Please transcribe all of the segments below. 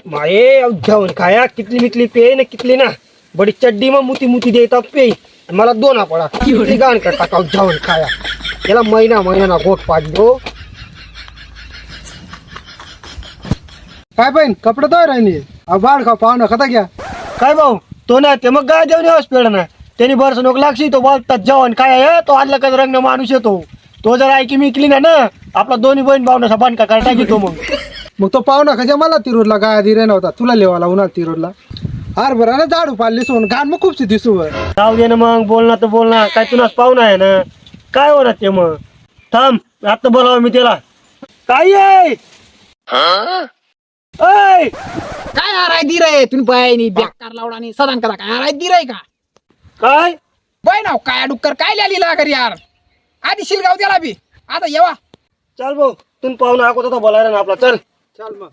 माये जाऊन खाया कितली मितली पे ना कितली ना बड़ी चड्डी में मुती मुती देता पे मला दोना पडा कितली गाण करता का जाऊन खाया याला महिना महिना गोट पाडी दो काय पण कपडे तो राहिली बाळ खा पाहुणा खाता घ्या काय भाऊ तो ना ते मग गाय जेवण हॉस्पिटल ना त्यांनी बरस नोक लागशी तो बोलतात जेवण काय तो आदला कच रंग माणूस येतो तो जर ऐकी मिकली ना आपला दोन्ही बहीण भावना बांधका करता घेतो मग तो पाहुणा कशा मला तिरोडला गाय दिरे नव्हता तुला लेवाला उन्हा तिरोडला हार बरा ना झाडू पाडली सोन घाण मग खूपशी दिसू जाऊ दे ना मग बोलणार तर बोलणार काय तुलाच पाहुणा आहे ना काय होणार ते मग थांब आता बोलावं मी त्याला काय आहे ऐ! काय हाराय दी रे तुम्ही बायनी बेकार लावडानी सदान करा काय हाराय दी रे का काय बाय नाव काय डुक्कर काय लिहिली लागर यार आधी शिलगाव द्याला बी आता येवा चल भाऊ तुम्ही पाहुणा हाकत होता बोलायला ना आपला चल चल मग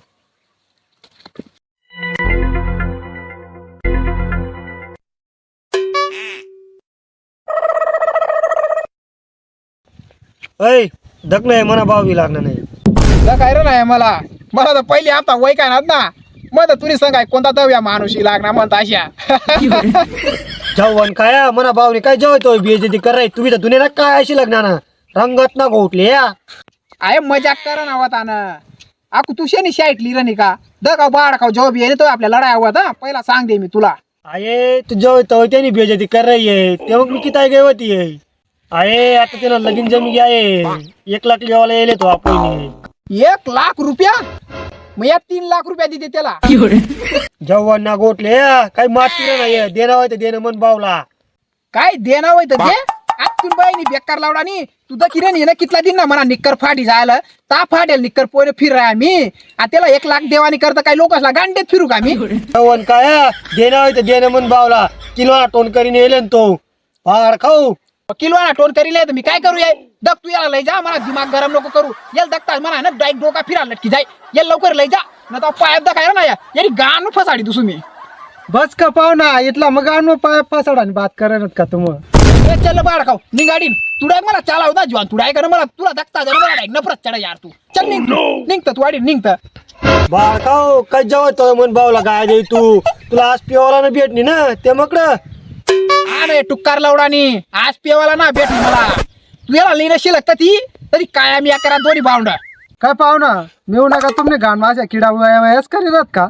ऐ धक नाही मना भाव बी लागणार नाही काय रे नाही मला मला तर पहिले आता वय काय ना मग तुम्ही सांगाय कोणता दव्या माणूशी लागणार म्हणता अशा जेवण काय मना भावने काय जेवतो बेइज्जती कराय तुम्ही तर दुनिया काय अशी लग्नाना रंगत ना घोटले या आहे मजाक करा ना होता ना आकू तू शेनी शाईट लिहिलं का दगाव बाळ खाऊ जॉब ये तो आपल्या लढाई हवा ना पहिला सांग दे मी तुला आहे तू जेवतो त्याने बेइज्जती कराय ते मग मी किती गय होती आहे आता त्याला लगीन जमी आहे 1 लाख लिहायला येले तो आपण 1 लाख रुपया मग या 3 लाख रुपया देते त्याला जेवण ना गोटले काही माती नाही देणं होय देणं मन बावला काय देणार होय तर दे आज तुम्ही बाईनी बेकार लावडानी तू तर किरण ये ना कितला दिन ना म्हणा निक्कर फाटी जायला ता फाटेल निक्कर पोरे फिर राय मी आ त्याला 1 लाख देवानी करता काय लोकांना गांडेत फिरू का मी जेवण काय देणं होय देणं मन बावला किलो टोन करीन येले तो फाड खाऊ किलोना टोन करील तर मी काय करू ये दग तू याला लय जा मला दिमाग गरम नको करू याला दगता म्हणा ना डायरेक्ट डोका फिरायला लटकी जाय याला लवकर लय जा ना तर पायात दखाय ना या यारी गाण फसाडी तू मी बस का पाहुणा इथला मग आणू पाय फसाड आणि बात करणार का तुम चल बाळ खाऊ निघाडीन तुडा मला चाला होता जीवन तुडा कर मला तुला दगता जरा मला नफरत चढ यार तू चल निघत तू वाडी निघत बाळ खाऊ काय जेवतो मन बावला काय दे तू तुला आज पिवाला ना भेटणी ना ते मग अरे टुक्कार लवडानी आज पेवाला ना भेट मला तू याला लिहिणं शिलक ती तरी काय आम्ही करा दोन्ही भावंडा काय पाहुणा मिळू नका तुमने घाण माझ्या किडा वयास करीनात का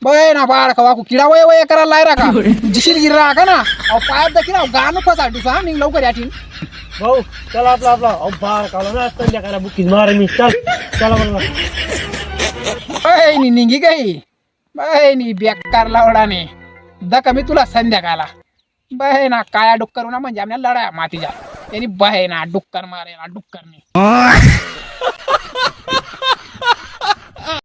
बय ना बाळ खाऊ किडा वय वय करायला लायरा का जिशील गिरा का ना अहो पायात दखी ना गाणं फसाडी तू हा निघ लवकर याठी भाऊ चला आपला आपला बाळ खाला ना संध्याकाळला बुकीज मार मी चल चला मला बहिणी निघी गई बहिणी बेकार लावडाने दका मी तुला संध्याकाळला बहिणा काया डुक्कर ना म्हणजे आम्हाला लढाया मातीच्या त्यांनी बहिणा डुक्कर मारे ना डुक्कर